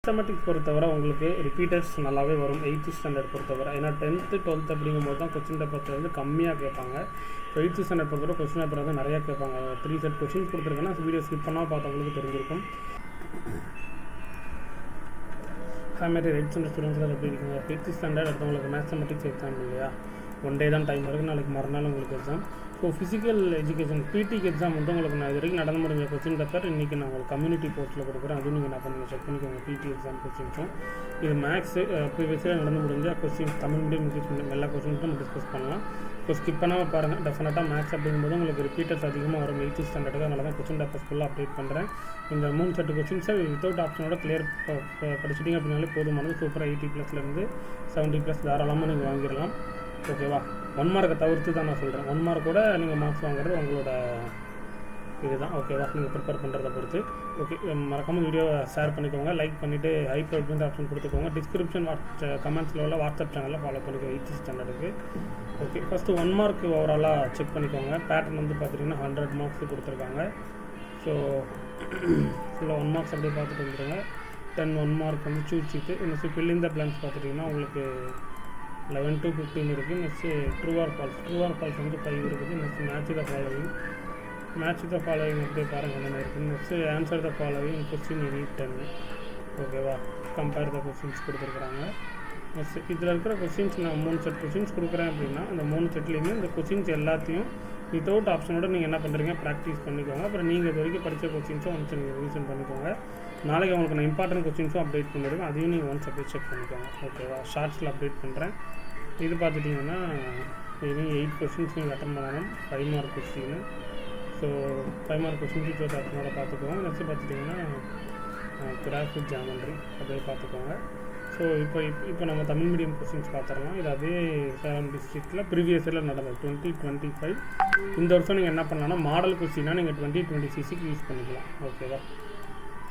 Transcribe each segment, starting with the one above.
Mathematics பொறுத்தவரை உங்களுக்கு repeaters நல்லாவே வரும் 8th ஸ்டாண்டர்ட் பொறுத்தவரை. ஏன்னா 10th 12th அப்படிங்கும்போது தான் கொஸ்டின் பேப்பர்ஸ் வந்து கம்மியாக கேட்பாங்க. 8th ஸ்டாண்டர்ட் பொறுத்தவரை கொஸ்டின் பேப்பர் வந்து நிறையா கேட்பாங்க. 3 செட் கொஸ்டின்ஸ் கொடுத்துருக்கேன்னா வீடியோ ஸ்கிப் பண்ணால் பார்த்தவங்களுக்கு தெரிஞ்சிருக்கும். மாதிரி 8th ஸ்டாண்டர்ட் ஸ்டூடெண்ட்ஸ் எப்படி இருக்குங்க? 8th ஸ்டாண்டர்ட் அடுத்தவங்களுக்கு மேத்தமெட்டிக்ஸ் எக்ஸாம் இல்லையா, 1 day தான் டைம் இருக்குது. நாளைக்கு மறுநாள் உங்களுக்கு எக்ஸாம். ஸோ ஃபிசிக்கல் எஜுகேஷன் பிடிக்கு எக்ஸாம் வந்து உங்களுக்கு நான் இது வரைக்கும் நடந்து முடிஞ்ச கொஸ்டின் பேப்பர் இன்றைக்கி நான் உங்களுக்கு கம்யூனிட்டி போஸ்ட்டில் கொடுக்குறேன். அதுவும் நீங்கள் என்ன பண்ணுங்கள், செக் பண்ணிக்கோங்க. பிடி எக்ஸாம் கொஸ்டின்ஸும் இது மேக்ஸு ப்ரீவியஸில் நடந்து முடிஞ்ச questions, Tamil medium English medium எல்லா கொஸ்டின்ஸும் நம்ம டிஸ்கஸ் பண்ணலாம். ஸோ ஸ்கிப் பண்ணாமல் பாருங்கள். டெஃபினட்டாக மேக்ஸ் அப்படிங்கும்போது உங்களுக்கு ரிப்பீட்டர்ஸ் அதிகமாக வரும் 8th ஸ்டாண்டர்டுக்கு. அதனால தான் கொஸ்டின் பேப்பர்ஸ் ஃபுல்லாக அப்டேட் பண்ணுறேன். இந்த 3 செட் கொஸ்டின்ஸை வித்தவுட் ஆப்ஷனோட கிளியர் படிச்சிட்டிங்க அப்படின்னாலே போதுமானது. சூப்பராக 80+லேருந்து 70+ தாராளமாக நீங்கள் வாங்கிடலாம். ஓகேவா? 1 மார்க்கை தவிர்த்து தான் நான் சொல்கிறேன். 1 மார்க் கூட நீங்கள் மார்க்ஸ் வாங்குறது உங்களோட இதுதான். ஓகேவா? நீங்கள் ப்ரிப்பேர் பண்ணுறதை பொறுத்து. ஓகே, மறக்காமல் வீடியோவை ஷேர் பண்ணிக்கோங்க, லைக் பண்ணிவிட்டு ஹை ப்ரைட்மெண்ட் ஆப்ஷன் கொடுத்துக்கோங்க. டிஸ்கிரிப்ஷன் கமெண்ட்ஸில் உள்ள வாட்ஸ்அப் சேனலில் ஃபாலோ பண்ணிக்கோங்க 8th ஸ்டாண்டர்டுக்கு. ஓகே, ஃபஸ்ட்டு 1 மார்க் ஓவராலாக செக் பண்ணிக்கோங்க. பேட்டர்ன் வந்து பார்த்துட்டிங்கன்னா 100 மார்க்ஸ் கொடுத்துருக்காங்க. ஸோ ஃபுல்லாக 1 மார்க்ஸ் அப்படியே பார்த்துட்டு வந்துடுங்க. 1 மார்க் வந்து சூஸ் சீட்டு. Next fill in the blanks பார்த்துட்டிங்கன்னா உங்களுக்கு 11 to 15 இருக்குது. நெக்ஸ்ட்டு ட்ரூ ஆர் ஃபால்ஸ் வந்து 5 இருக்குது. நெக்ஸ்ட்டு மேட்ச் த ஃபாலோவிங் அப்படியே பாருங்கள் என்னென்ன இருக்குது. Next answer the following question in 10. ஓகேவா? கம்பேர் த கொஸ்டின்ஸ் கொடுத்துருக்குறாங்க. நெக்ஸ்ட் இதில் இருக்கிற கொஸ்டின்ஸ் நான் 3 செட் கொஸ்டின்ஸ் கொடுக்குறேன் அப்படின்னா அந்த 3 செட்லேயுமே இந்த கொஸ்டின்ஸ் எல்லாத்தையும் வித்தவுட் ஆப்ஷனோட நீங்கள் என்ன பண்ணுறீங்க, ப்ராக்டிஸ் பண்ணிக்கோங்க. அப்புறம் நீங்கள் இது வரைக்கும் படித்த கொஸ்டின்ஸும் ஒன்ஸ் நீங்கள் ரிவிஷன் பண்ணிக்கோங்க. நாளைக்கு உங்களுக்கு நான் இம்பார்ட்டன்ட் கொஸ்டின்ஸும் அப்டேட் பண்ணிடுவேன். அதையும் நீங்கள் ஒன்ஸ் அப்படியே செக் பண்ணிக்கோங்க. ஓகேவா? ஷார்ட்ஸில் அப்டேட் பண்ணுறேன். இது பார்த்துட்டிங்கன்னா இதுலேயும் 8 கொஸ்டின்ஸ் நீங்கள் அட்டன் பண்ணணும். 5 mark question. So 5 mark question without ஆப்ஷனோட பார்த்துக்கோங்க. நெக்ஸ்ட்டு பார்த்துட்டிங்கன்னா கிராஃபிக் ஜாமெண்ட்ரி அப்படியே பார்த்துக்கோங்க. ஸோ இப்போ நம்ம தமிழ் மீடியம் கொஸ்டின்ஸ் பார்த்துடலாம். இது அதே சேலம் டிஸ்ட்ரிக்டில் ப்ரீவியஸ் இயரில் நடந்தது 2025. இந்த வருஷம் நீங்கள் என்ன பண்ணலாம்னா மாடல் கொஸ்டினாக நீங்கள் 2026க்கு யூஸ் பண்ணிக்கலாம். ஓகேவா?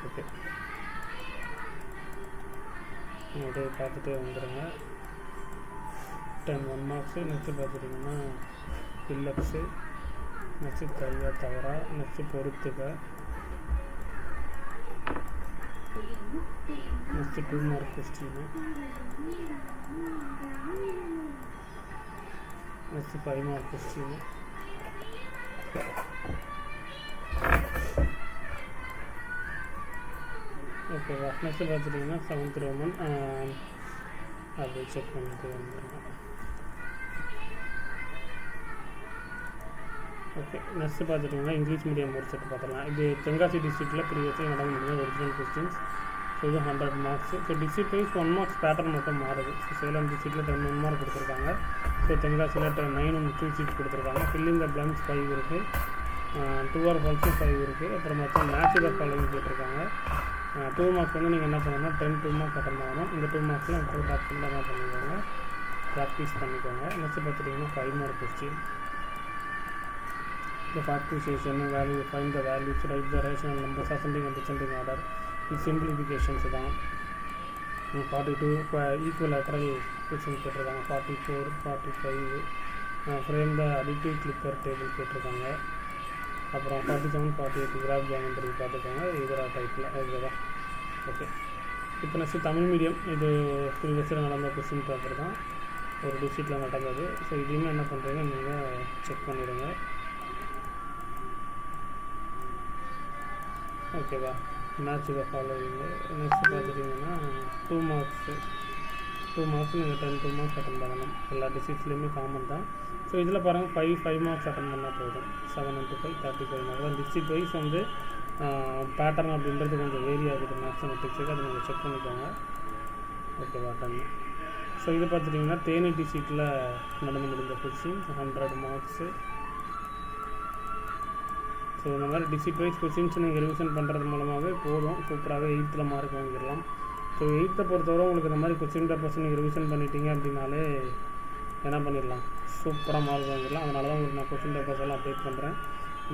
ஓகே, அப்படியே பார்த்துட்டு வந்துடுங்க. 1 மார்க்ஸு. நெக்ஸ்ட்டு பார்த்துட்டிங்கன்னா ஃபில்லப்ஸு, நெக்ஸ்ட்டு தையா தவறா, நெக்ஸ்ட்டு பொறுத்துக்க, next 2 mark question, next 5 mark question. ஓகேவா? நெக்ஸ்ட்டு பார்த்துட்டிங்கன்னா 7th ரோமன் அப்படியே செக் பண்ணிட்டு வந்துடுங்க. ஓகே, நெக்ஸ்ட்டு பார்த்துட்டிங்கன்னா இங்கிலீஷ் மீடியம் ஒரு செட் பார்த்துடலாம். இது தென்காசி டிஸ்ட்ரிக்டில் ப்ரீவியஸாக நடந்து முடிஞ்ச ஒரிஜினல் கொஸ்டின்ஸ். ஸோ இது 100 marks. So district wise 1 marks pattern மட்டும் மாறுது. ஸோ சேலம் டிஸ்ட்ரிக்டில் 10 மார்க் கொடுத்துருக்காங்க. ஸோ தென்காசியில் 9 2 சீட் கொடுத்துருக்காங்க. ஃபில் இன் த பிளாங்க்ஸ் 5 இருக்குது. ட்ரூ ஆர் ஃபால்ஸும் 5 இருக்குது. அப்புறம் மொத்தம் மேட்ச் த ஃபாலோவிங் கேட்டிருக்காங்க. 2 மார்க்ஸ் வந்து நீங்கள் என்ன பண்ணணும்னா 2 மார்க் அட்டன் பண்ணணும். இந்த 2 மார்க்ஸில் வித்தவுட் ஆப்ஷனில் என்ன பண்ணிக்கோங்க, ப்ராக்டிஸ் பண்ணிக்கோங்க. நெக்ஸ்ட்டு பார்த்துட்டிங்கன்னா 5 mark question. The factorization value, find the values, write the rational numbers ascending and descending order. இது சிம்பிளிஃபிகேஷன்ஸ் தான். 42 ஈக்குவலேட்டரல் கொஸ்டின் கேட்டிருக்காங்க. 44 45 ஃப்ரேம் த அடிட்டிவ் கிளிப்பர் டேபிள் கேட்டிருக்காங்க. அப்புறம் 47 48 கிராஃப் ஜாமெண்ட்ரி பார்த்துக்கோங்க இதர டைப்பில். ஓகேவா? ஓகே, இப்போ நெக்ஸ்ட்டு தமிழ் மீடியம். இது ப்ரீவியஸில் நடந்த கொஸ்டின் பேப்பர் தான், ஒரு டிஸ்ட்ரிக்டில் நடந்தது. ஸோ இதையுமே என்ன பண்ணுறீங்க, நீங்கள் செக் பண்ணிடுங்க. ஓகேவா? Match the following. நெக்ஸ்ட்டு பார்த்துட்டிங்கன்னா 2 மார்க்ஸ் நீங்கள் 2 மார்க்ஸ் அட்டன் பண்ணணும். எல்லா டிஸ்ட்ரிக்ட்லேயுமே காமன் தான். ஸோ இதில் பாருங்கள் 5 மார்க்ஸ் அட்டன் பண்ணால் போதும். 7 into 5 35 மார்க்ஸ் தான். டிஸ்ட்ரிக்ட் வைஸ் வந்து பேட்டர்ன் அப்படின்றது கொஞ்சம் வேரி ஆகுது மேத்தமெட்டிக்ஸுக்கு, அதை நீங்கள் செக் பண்ணிக்கோங்க. ஓகேவா? டன். ஸோ இது பார்த்துட்டிங்கன்னா தேனி டிஸ்ட்ரிக்டில் நடந்து முடிஞ்ச கொஸ்டின் 100 மார்க்ஸு. ஸோ இந்த மாதிரி டிஸ்ட்ரிக்ட் வைஸ் கொஸ்டின்ஸ் நீங்கள் ரிவிஷன் பண்ணுறது மூலமாகவே போதும், சூப்பராகவே 8th மார்க் வாங்கிடலாம். ஸோ 8th பொறுத்தவரை உங்களுக்கு இந்த மாதிரி கொஸ்டின் பேப்பர்ஸ் நீங்கள் ரிவிஷன் பண்ணிட்டீங்க அப்படின்னாலே என்ன பண்ணிடலாம், சூப்பராக மார்க் வாங்கிடலாம். அதனால தான் உங்களுக்கு நான் கொஸ்டின் பேப்பர்ஸ் எல்லாம் அப்டேட் பண்ணுறேன்.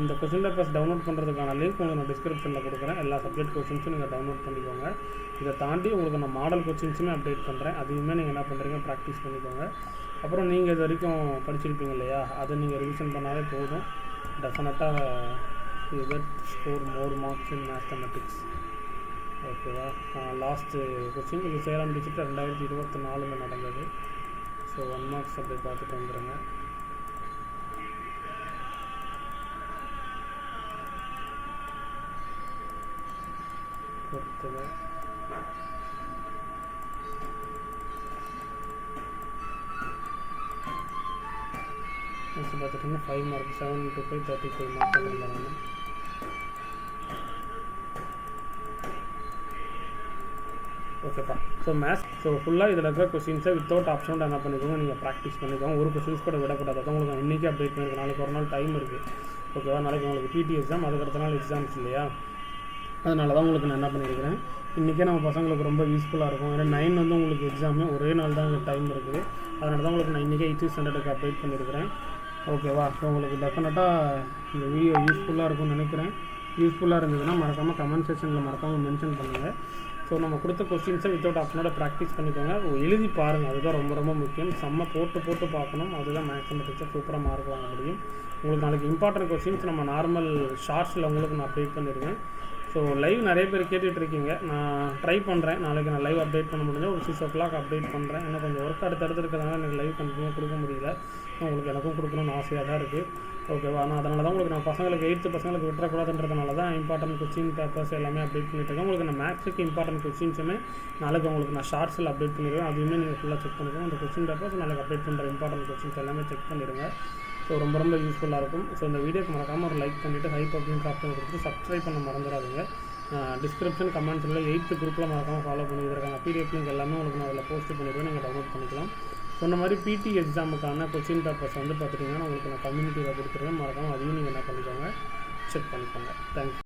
இந்த கொஸ்டின் பேப்பர்ஸ் டவுன்லோட் பண்ணுறதுக்கான லிங்க் உங்களுக்கு நான் டிஸ்கிரிப்ஷனில் கொடுக்குறேன். எல்லா சப்ஜெக்ட் கொஸ்டின்ஸும் நீங்கள் டவுன்லோட் பண்ணிக்கோங்க. இதை தாண்டி உங்களுக்கு நான் மாடல் கொஸ்டின்ஸுமே அப்டேட் பண்ணுறேன். அதையுமே நீங்கள் என்ன பண்ணுறீங்க, ப்ராக்டிஸ் பண்ணிக்கோங்க. அப்புறம் நீங்கள் இது வரைக்கும் படிச்சிருப்பீங்க இல்லையா, அதை நீங்கள் ரிவிஷன் பண்ணாலே போதும். டெஃபினட்டாக you get score more marks in mathematics. ஓகேவா. லாஸ்ட்டு கொஸ்டின் இது சேலம் டிஸ்ட்ரிக்ட் 2024 நடந்தது. ஸோ 1 மார்க்ஸ் அப்படியே பார்த்துட்டு வந்துடுங்க. அடுத்தது நெக்ஸ்ட் பார்த்துட்டிங்கன்னா 5 மார்க் 7 to 5 35 மார்க் இருந்தாங்க. ஓகேப்பா. ஸோ மேத்ஸ் ஃபுல்லாக இதில் இருக்கிற கொஸ்டின்ஸை வித்தவுட் ஆப்ஷனோட என்ன பண்ணிக்கோங்க, நீங்கள் ப்ராக்டிஸ் பண்ணிக்கோங்க. ஒரு கொஸ்டின்ஸ் கூட விடக்கூடாது. அதான் உங்களுக்கு இன்றைக்கி அப்டேட் பண்ணியிருக்கேன். நாளைக்கு ஒரு நாள் டைம் இருக்குது. ஓகேவா. நாளைக்கு உங்களுக்கு பிடி எக்ஸாம், அதுக்கடுத்த நாள் எக்ஸாம்ஸ் இல்லையா. அதனால தான் உங்களுக்கு நான் என்ன பண்ணியிருக்கிறேன், இன்றைக்கே நம்ம பசங்களுக்கு ரொம்ப யூஸ்ஃபுல்லாக இருக்கும். ஏன்னா 9 வந்து உங்களுக்கு எக்ஸாமே ஒரே நாள் தான் உங்களுக்கு டைம் இருக்குது. அதனால தான் உங்களுக்கு நான் இன்றைக்கே 8th ஸ்டாண்டர்டுக்கு அப்டேட் பண்ணியிருக்கிறேன். ஓகேவா. ஸோ உங்களுக்கு டெஃபினட்டாக இந்த வீடியோ யூஸ்ஃபுல்லாக இருக்கும்னு நினைக்கிறேன். யூஸ்ஃபுல்லாக இருந்ததுன்னா மறக்காமல் கமெண்ட் செக்ஷனில் மறக்காமல் மென்ஷன் பண்ணுங்கள். ஸோ நம்ம கொடுத்த கொஸ்டின்ஸை வித்தவுட் ஆப்ஷனோட ப்ராக்டிஸ் பண்ணிக்கோங்க. எழுதி பாருங்கள், அதுதான் ரொம்ப ரொம்ப முக்கியம். செம்ம போட்டு பார்க்கணும். அதுதான் மேக்ஸிமேட்டிக்ஸில் சூப்பராக மார்க் வாங்க முடியும். உங்களுக்கு நாளைக்கு இம்பார்ட்டன்ட் கொஸ்டின்ஸ் நம்ம நார்மல் ஷார்ட்ஸில் உங்களுக்கு நான் அப்டேட் பண்ணியிருக்கேன். ஸோ லைவ் நிறைய பேர் கேட்டுட்ருக்கீங்க. நான் ட்ரை பண்ணுறேன். நாளைக்கு நான் லைவ் அப்டேட் பண்ண முடிஞ்சு ஒரு 6 o'clock அப்டேட் பண்ணுறேன். ஏன்னா கொஞ்சம் ஒர்க் அடுத்தடுத்து இருக்கிறதுனால எனக்கு லைவ் கண்டினியூ கொடுக்க முடியல. உங்களுக்கு எனக்கும் கொடுக்கணும்னு ஆசையாக தான் இருக்குது. ஓகேவா. ஆனால் அதனால தான் உங்களுக்கு நான் பசங்களுக்கு 8th பசங்களுக்கு விட்டுறக்கூடாதுன்றதுனால தான் இம்பார்ட்டன்ட் கொஸ்டின் பேப்பர்ஸ் எல்லாமே அப்டேட் பண்ணிட்டுருக்கேன். உங்களுக்கு நான் மேக்ஸுக்கு இம்பார்ட்டன்ட் கொஸ்டின்ஸுமே நாளைக்கு உங்களுக்கு நான் ஷார்ட்ஸில் அப்டேட் பண்ணிடுவேன். அதுவுமே நீங்கள் ஃபுல்லாக செக் பண்ணிக்கோங்க. அந்த கொஸ்டின் பேப்பர்ஸ் நாளைக்கு அப்டேட் பண்ணுற இம்பார்ட்டன்ட் கொஸ்டின்ஸ் எல்லாமே செக் பண்ணிடுங்க. ஸோ ரொம்ப ரொம்ப யூஸ்ஃபுல்லாக இருக்கும். ஸோ இந்த வீடியோக்கு மறக்காமல் ஒரு லைக் பண்ணிவிட்டு ஹைப் அப்படின்னு ஆப்ஷன் கொடுத்து சப்ஸ்கிரைப் பண்ண மறந்துடாதீங்க. டிஸ்கிரிப்ஷன் கமெண்ட்ஸில் 8th குரூப்பில் மறக்காமல் ஃபாலோ பண்ணியிருக்காங்க. பிடிஎஃப் லிங்க் எல்லாமே உங்களுக்கு நான் அதில் போஸ்ட் பண்ணிடுவேன். நீங்கள் டவுன்லோட் பண்ணிக்கலாம். சொன்ன மாதிரி பிடி எக்ஸாமுக்கான கொஸ்டின் பேப்பர்ஸ் வந்து பார்த்துட்டிங்கன்னா உங்களுக்கு நான் கம்யூனிட்டியில் கொடுத்துருவேன். மறக்காமல் அதையும் நீங்கள் என்ன பண்ணிக்கோங்க, செக் பண்ணிக்கோங்க. தேங்க்ஸ்.